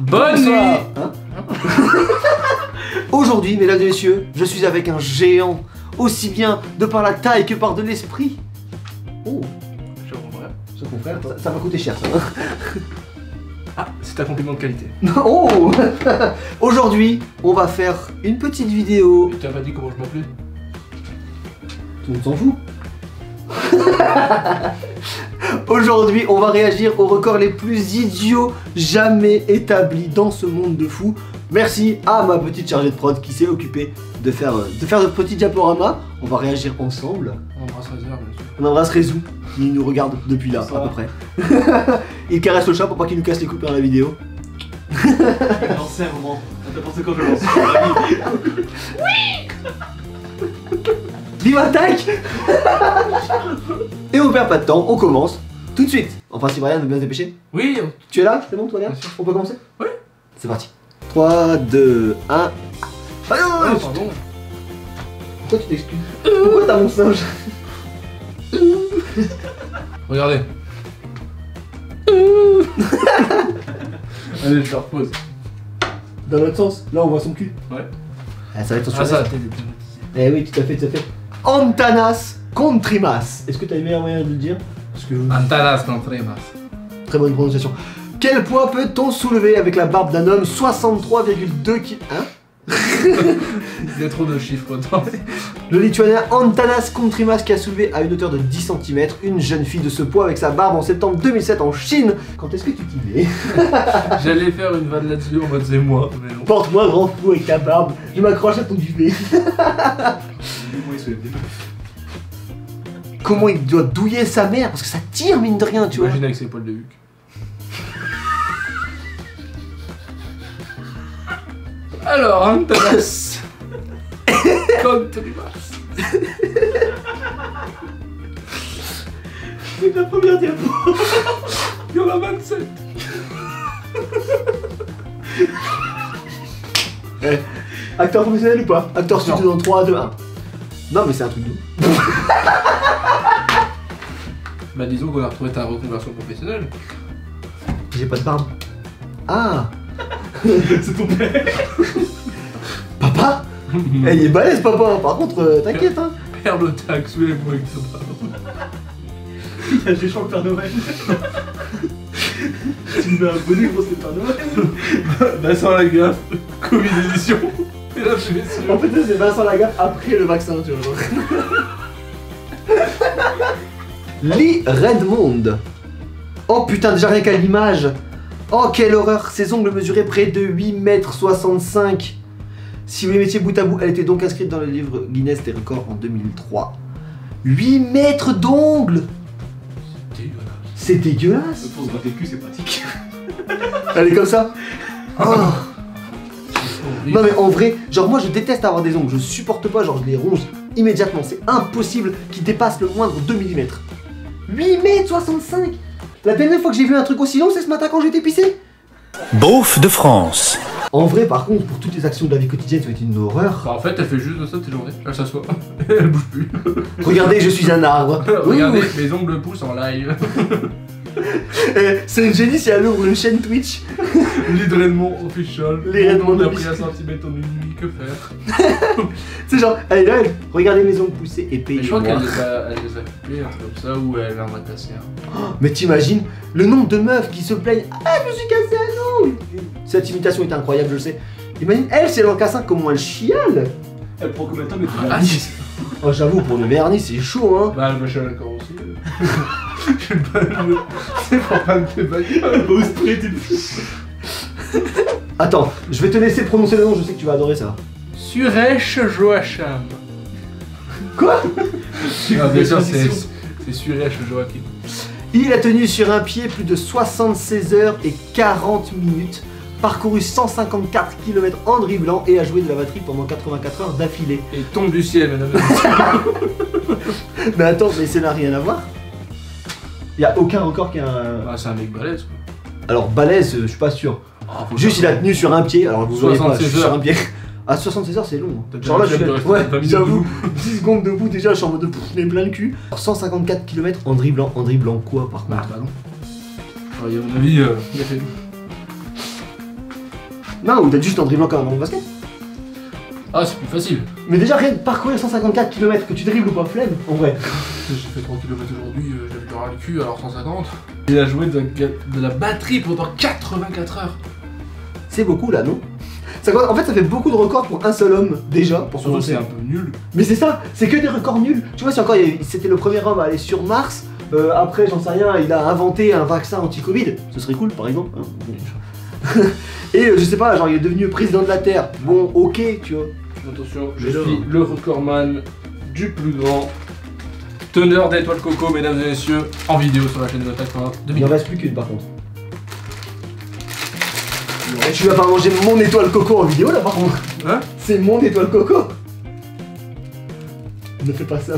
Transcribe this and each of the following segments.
Bonne nuit hein. Aujourd'hui, mesdames et messieurs, je suis avec un géant, aussi bien de par la taille que par de l'esprit. Oh, cher confrère, ça va coûter cher ça. Ah, c'est un compliment de qualité. Oh. Aujourd'hui, on va faire une petite vidéo. Mais t'as pas dit comment je m'appelais? Tout le monde s'en fout. Aujourd'hui, on va réagir aux records les plus idiots jamais établis dans ce monde de fou. Merci à ma petite chargée de prod qui s'est occupée de faire de petits diaporamas. On va réagir ensemble. On embrasse Réserve, bien sûr. On embrasse Rézou qui nous regarde depuis là, à peu près. Il caresse le chat pour pas qu'il nous casse les coups dans la vidéo. J'en sais vraiment. T'as pensé quand je lance? Oui. Vive attaque. Et on perd pas de temps, on commence tout de suite. Enfin, si Brian veut bien se dépêcher. Oui. Tu es là? C'est bon, toi, là? On peut commencer? Oui. C'est parti. 3, 2, 1. Ah Ah, non, pardon. pourquoi tu t'excuses? Pourquoi t'as mon singe? Regardez. Allez, je le repose. Dans l'autre sens, là on voit son cul. Ouais. Ah, ça va être son Ah, ça, survêt. Eh oui, tout à fait, tout à fait. Antanas Contrimas. Est-ce que t'as une meilleure manière de le dire? Parce que... Antanas Contrimas. Très bonne prononciation. Quel poids peut-on soulever avec la barbe d'un homme? 63,2 kg. Hein? Il y a trop de chiffres dedans. Le Lituanien Antanas Contrimas qui a soulevé à une hauteur de 10 cm une jeune fille de ce poids avec sa barbe en septembre 2007 en Chine. Quand est-ce que tu t'y mets? J'allais faire une vanne là-dessus en mode c'est moi, mais non. Porte-moi grand fou avec ta barbe, je m'accroche à ton duvet. Comment il doit douiller sa mère? Parce que ça tire mine de rien, tu vois. Imagine avec ses poils de Huc. Alors, Antanas Contrimas. C'est la première diapo. Il y en a 27. Eh, acteur professionnel ou pas? Acteur studio dans 3, 2, 1. Non mais c'est un truc doux. Bah disons qu'on a retrouvé ta reconversion professionnelle. J'ai pas de barbe. Ah. C'est ton père. Papa. Eh, il est balèze papa, par contre t'inquiète hein. Père le taxe, oui, moi avec ta barbe. Il y a des chants de Père Noël. Tu me mets un bonnet pour c'est Père Noël. Vincent Lagaffe, Covid édition. Mesdames et messieurs. En fait c'est Vincent Lagaffe après le vaccin tu vois. Lee Redmond. Oh putain déjà rien qu'à l'image. Oh quelle horreur. Ses ongles mesuraient près de 8,65 m. Si vous les mettiez bout à bout, elle était donc inscrite dans le livre Guinness des records en 2003. 8 mètres d'ongles. C'est dégueulasse. Pour se gratter le cul, c'est pratique. Elle est comme ça. Oh. Non mais en vrai, genre moi je déteste avoir des ongles, je supporte pas, genre je les ronge immédiatement, c'est impossible qu'ils dépassent le moindre 2 mm. 8,65 m. La dernière fois que j'ai vu un truc aussi long, c'est ce matin quand j'étais pissé. Beauf de France. En vrai par contre, pour toutes les actions de la vie quotidienne, ça va être une horreur. Bah en fait, elle fait juste ça tes journées. Elle s'assoit. Elle bouge plus. Regardez, je suis un arbre. Regardez, Ouh. mes ongles poussent en live. C'est une génie si elle ouvre une chaîne Twitch. Lead Redmond official. Les Redmond a pris official. un centimètre en une nuit, que faire? C'est genre, elle est là, elle... regardez mes ongles poussés et Mais je crois payez-moi. qu'elle les a coupés, un truc comme ça, ou elle a ramassé un. Mais t'imagines le nombre de meufs qui se plaignent. Ah, je me suis cassé un ongle. Cette imitation est incroyable, je le sais. Imagine, elle, si elle en casse un, comment elle chiale. Elle prend combien de temps mais Ah, si. Oh, j'avoue, pour le vernis, c'est chaud, hein. Bah, le machin encore aussi. Je vais pas le. C'est pour pas me faire baguette. Au spray, t'es Attends, je vais te laisser prononcer le nom, je sais que tu vas adorer ça. Suresh Joachim. Quoi? Ah, bien sûr, c'est Suresh Joachim. Il a tenu sur un pied plus de 76 heures et 40 minutes, parcouru 154 km en dribblant et a joué de la batterie pendant 84 heures d'affilée. Et tombe du ciel, madame. Mais attends, mais ça n'a rien à voir. Il y a aucun record qui a un... Ah, c'est un mec balèze, quoi. Alors balèze, je suis pas sûr. Ah, faut Juste il a tenu sur un pied, alors vous voyez pas, je suis 76 sur un pied. À 76 heures c'est long. Hein. T'as Genre là, déjà resté ouais, 20 minutes j'avoue, 10 secondes debout déjà, je suis en mode de pouf, j'ai plein le cul. 154 km en dribblant quoi par contre? Bah non. À mon avis, il a fait. Non, ou t'as juste en dribblant comme un basket. Ah, c'est plus facile. Mais déjà, rien de parcourir 154 km, que tu dribbles ou pas, flemme, en vrai. J'ai fait 3 km aujourd'hui, j'avais le ras le cul, alors 150. Il a joué de la batterie pendant 84 heures. C'est beaucoup là, non? En fait, ça fait beaucoup de records pour un seul homme, déjà, pour Surtout, commencer. c'est un peu nul. Mais c'est ça, c'est que des records nuls. Tu vois, si encore c'était le premier homme à aller sur Mars, après, j'en sais rien, il a inventé un vaccin anti-Covid, ce serait cool par exemple. Hein. Et je sais pas, genre il est devenu président de la Terre. Bon, ok, tu vois. Attention, je suis le recordman du plus grand teneur d'étoiles coco, mesdames et messieurs, en vidéo sur la chaîne de Attaque pendant 2 Il en minutes. reste plus qu'une par contre. Et tu vas pas manger mon étoile coco en vidéo là par contre. Hein? C'est mon étoile coco. Ne fais pas ça.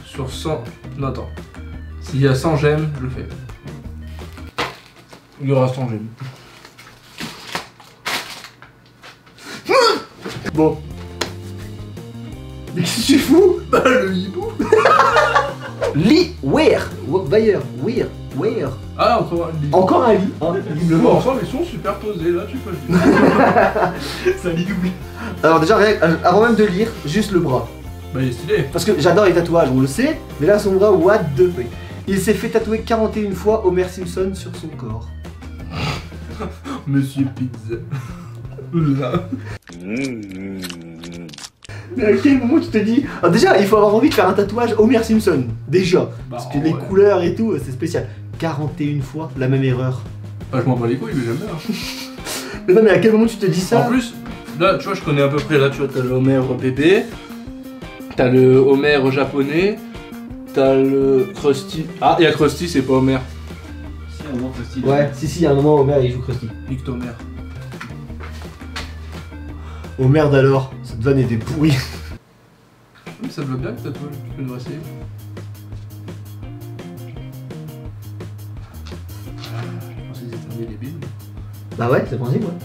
Sur 100... Non, attends. S'il y a 100 gemmes, je le fais. Il y aura 100 gemmes. Bon. Mais qu'est-ce que tu fous? Bah, le hibou. Lit, where? Where? Ah, encore un lit. Encore un lit, hein, visiblement. Enfin, ils sont superposés, là, tu peux le dire. Ça lit double. Alors déjà, avant même de lire, juste le bras. Bah, il est stylé. Parce que j'adore les tatouages, on le sait, mais là son bras, what the fuck. Il s'est fait tatouer 41 fois Homer Simpson sur son corps. Monsieur Pizza. Là. Mais à quel moment tu te dis... Alors déjà, il faut avoir envie de faire un tatouage Homer Simpson, déjà. Bah, Parce que les ouais. couleurs et tout, c'est spécial. 41 fois la même erreur. Bah, je m'en bats les couilles, mais j'aime bien. Mais non, mais à quel moment tu te dis ça? En plus, là, tu vois, je connais à peu près. Là, tu vois, t'as le Homer bébé, t'as le Homer japonais, t'as le Krusty. Ah, il y a Krusty, c'est pas Homer. Si, un moment facile. Ouais, si, il y a un moment, Homer il joue Krusty. Nique ton Homer. Oh merde alors, cette vanne était pourrie. Mais ça te va bien le tatouage, tu peux nous essayer. Je pensais que c'était indélébile. Bah ouais, c'est possible, ouais.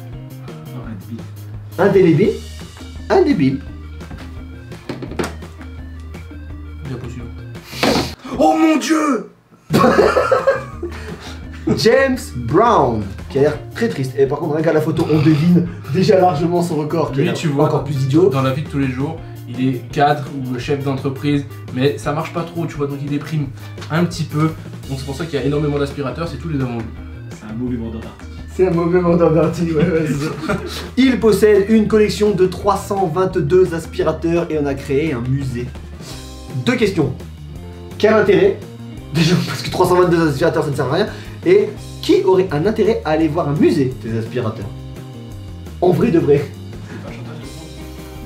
Non, un débile. Indélébile. Indébile. Diapo suivant. Oh mon dieu! James Brown, qui a l'air très triste. Et par contre, rien qu'à la photo, on devine déjà largement son record, qui Lui, est tu vois, encore plus idiot. Dans la vie de tous les jours, il est cadre ou chef d'entreprise, mais ça marche pas trop, tu vois, donc il déprime un petit peu. Donc c'est pour ça qu'il y a énormément d'aspirateurs, c'est tous les avons vu. C'est un mauvais vendeur d'artistes. C'est un mauvais vendeur d'arty, ouais, c'est ça. Il possède une collection de 322 aspirateurs et en a créé un musée. Deux questions. Quel intérêt? Déjà, parce que 322 aspirateurs, ça ne sert à rien. Et qui aurait un intérêt à aller voir un musée des aspirateurs? En vrai de vrai. C'est pas chantage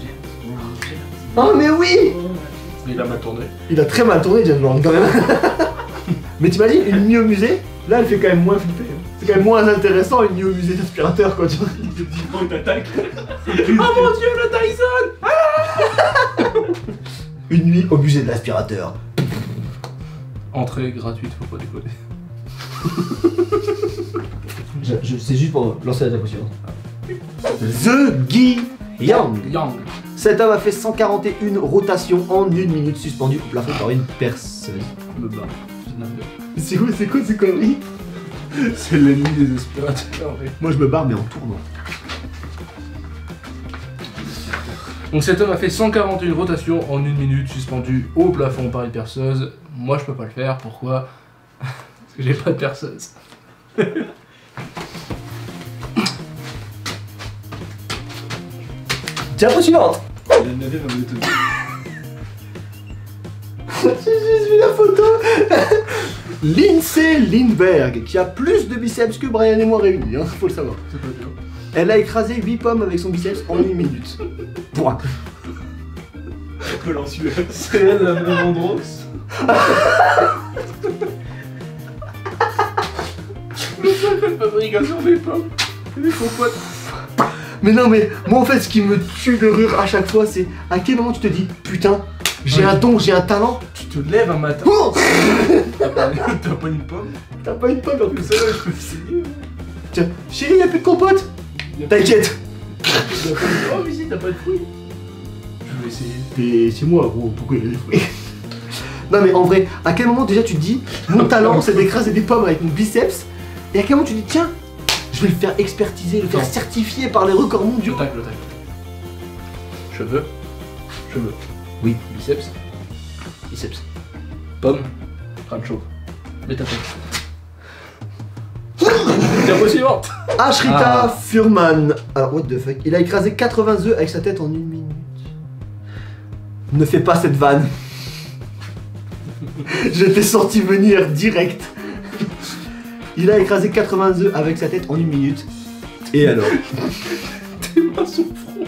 de James. Oh mais oui! Mais il a mal tourné. Il a très mal tourné, James Brown, quand même. Mais t'imagines, une nuit au musée, là elle fait quand même moins flipper. Hein. C'est quand même moins intéressant une nuit au musée d'aspirateur, quoi, tu vois. Effectivement, il t'attaque. Oh mon dieu, le Dyson! Une nuit au musée de l'aspirateur. Entrée gratuite, faut pas déconner. C'est juste pour lancer la diapositive. The Guy Young. Yang. Cet homme a fait 141 rotations en une minute suspendu au plafond par une perceuse. Me bat. C'est quoi ces conneries? C'est l'ennemi des aspirateurs. Oui. Moi je me barre mais en tournant. Donc cet homme a fait 141 rotations en une minute suspendu au plafond par une perceuse. Moi je peux pas le faire, pourquoi? Parce que j'ai pas de perceuse. Diapo suivante. Il a une navire à me te J'ai juste vu la photo. Lindsay Lindbergh, qui a plus de biceps que Brian et moi réunis, hein, faut le savoir. C'est pas dur. Elle a écrasé 8 pommes avec son biceps en une minute. Point. colle en sueur. C'est elle la vraie Andros. Le secret de fabrication des pommes. Et des compotes. Mais non, mais moi en fait, ce qui me tue de rire à chaque fois, c'est à quel moment tu te dis putain, j'ai un don, j'ai un talent. Tu te lèves un matin. Oh T'as pas une pomme. T'as pas une pomme en plus. Ça là, je peux essayer. Tiens, chérie, y'a plus de compote. T'inquiète. Oh, mais si, t'as pas de fruits. Je vais essayer. Mais c'est moi, gros, pourquoi il y a des fruits? Non, mais en vrai, à quel moment déjà tu te dis mon talent c'est d'écraser des pommes avec mon biceps? Et à quel moment tu te dis tiens, je Je vais le faire expertiser, le faire Non. certifier par les records mondiaux. Le tac. Cheveux. Oui. Biceps. Biceps. Pomme. Crâne chauve. Métaplex. Diapo suivante. Ashrita Ah. Furman. Alors, what the fuck. Il a écrasé 80 œufs avec sa tête en 1 minute. Ne fais pas cette vanne. Je t'ai senti venir direct. Il a écrasé 80 œufs avec sa tête en 1 minute. Et alors? Tes mains sont front.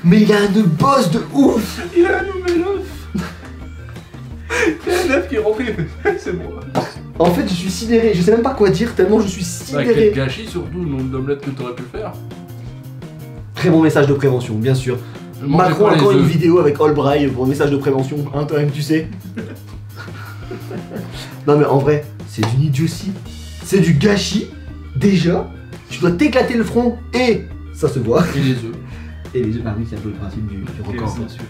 Mais il a un boss de ouf. Il a un nouvel œuf. Il y a un œuf qui est rentré. C'est bon. En fait, je suis sidéré. Je sais même pas quoi dire tellement je suis Bah, quel sidéré. gâchis, surtout le nombre d'omelettes que t'aurais pu faire. Très bon message de prévention, bien sûr. Mangez Macron pas les encore une œufs. vidéo avec Albright pour un message de prévention, hein, toi même tu sais. Non mais en vrai, c'est d'une idiotie, c'est du gâchis. Déjà, tu dois t'éclater le front et ça se voit. Et les œufs. Et les œufs, bah oui, c'est un peu le principe du record. Bien sûr.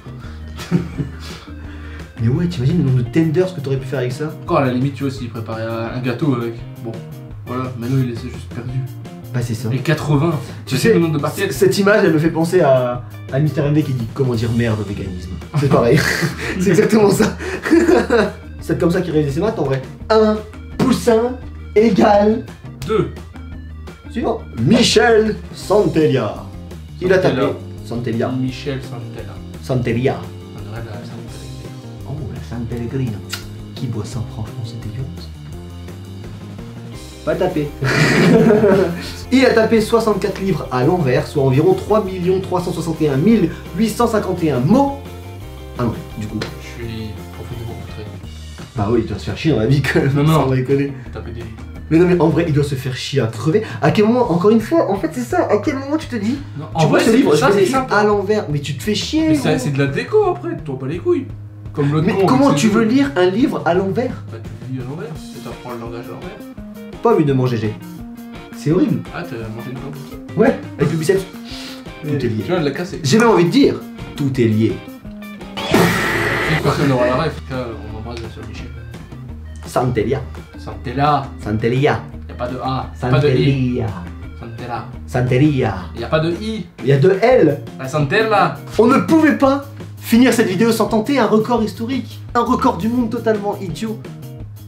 Mais ouais, t'imagines le nombre de tenders que t'aurais pu faire avec ça? Encore à la limite, tu vois, s'il préparait un gâteau avec. Bon, voilà, maintenant il est juste perdu. Bah c'est ça. Et 80, Tu sais, le nombre de barquettes. cette image, elle me fait penser à Mister MV qui dit comment dire merde au véganisme. C'est pareil. C'est exactement ça. C'est comme ça qu'il réalisait ses maths en vrai. 1 poussin égale 2. suivant. Michel Santelia. Il a tapé. Santella. Santelia. Michel Santella. Santelia. On dirait la Santella. Oh, la San Pellegrino. Qui boit ça, franchement, c'est dégueulasse. Pas tapé. Il a tapé 64 livres à l'envers, soit environ 3 361 851 mots. Ah non, du coup. Je suis profondément outré. Bah oui, il doit se faire chier dans la vie quand même. Non, non. sans déconner. Taper des livres. Mais non, mais en vrai, il doit se faire chier à crever. À quel moment, encore une fois, en fait, c'est ça. À quel moment tu te dis, Non, tu vois ce livre, ça je vais c'est l'écrire simple. à l'envers, mais tu te fais chier. Mais gros. c'est de la déco après, toi pas les couilles. Comme l'autre Mais con, comment avec tu ses veux œufs. lire un livre à l'envers? Bah tu lis à l'envers, et t'apprends le langage à l'envers. Pas une de mon GG. C'est horrible. Ah t'as mangé une pomme pour ça. Ouais, avec le biceps. Tout est lié. Tu viens de la casser. J'ai même envie de dire, tout est lié. Si personne n'aura la ref, on embrasse bien sûr Michel. Santelia. Santella, Santelia. y a pas de A, y a pas de I. Santelia. Santella, Santelia. y a pas de I. Il y a 2 L. La Santella. On ne pouvait pas finir cette vidéo sans tenter un record historique. Un record du monde totalement idiot.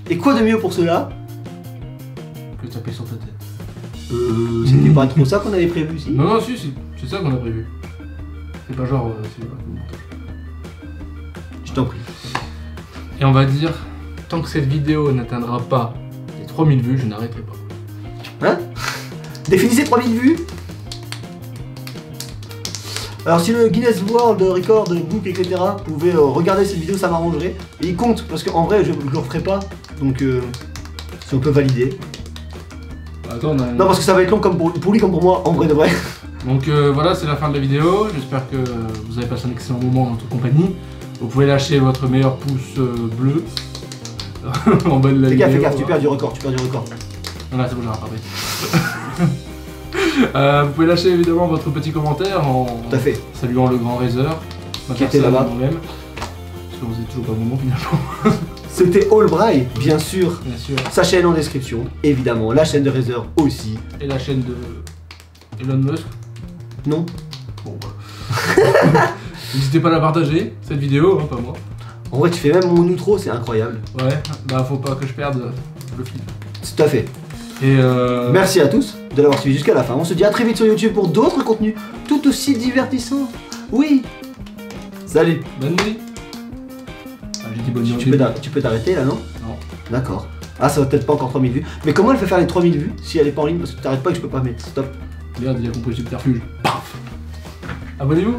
Et quoi de mieux pour cela? Que taper sur ta tête. C'était pas trop ça qu'on avait prévu, si? Non, non, si, c'est ça qu'on a prévu. C'est pas genre. C'est pas tout le montage. Je t'en prie. Et on va dire, tant que cette vidéo n'atteindra pas les 3000 vues, je n'arrêterai pas. Hein? Définissez 3000 vues. Alors si le Guinness World Record Book etc pouvait regarder cette vidéo, ça m'arrangerait. Et il compte parce qu'en vrai je le referai pas. Donc si on peut valider. Attends, on a... Non parce que ça va être long comme pour lui comme pour moi en vrai de vrai. Donc voilà, c'est la fin de la vidéo. J'espère que vous avez passé un excellent moment en notre compagnie. Vous pouvez lâcher votre meilleur pouce bleu en bas de la vidéo. Fais gaffe, tu perds du record, Voilà, c'est bon, j'ai rattrapé. Vous pouvez lâcher évidemment votre petit commentaire en Tout à fait. saluant le grand Razer. Ma Qui était personne, là-bas. moi-même. Parce que vous êtes toujours pas mon nom finalement. C'était Albright, bien sûr. Bien sûr. Sa chaîne en description, évidemment. La chaîne de Razer aussi. Et la chaîne de Elon Musk. Non? Bon, voilà. N'hésitez pas à la partager, cette vidéo, hein, pas moi. En vrai tu fais même mon outro, c'est incroyable. Ouais, bah faut pas que je perde le fil. Tout à fait. Et Merci à tous de l'avoir suivi jusqu'à la fin. On se dit à très vite sur YouTube pour d'autres contenus tout aussi divertissants. Oui. Salut. bonne nuit. Ah, j'ai dit bonne nuit. Tu peux t'arrêter là, non? Non. D'accord. Ah, ça va peut-être pas encore 3000 vues. Mais comment elle fait faire les 3000 vues si elle est pas en ligne? Parce que t'arrêtes pas et que je peux pas mettre. Stop. Regarde, il a compris le subterfuge. Paf. Abonnez-vous.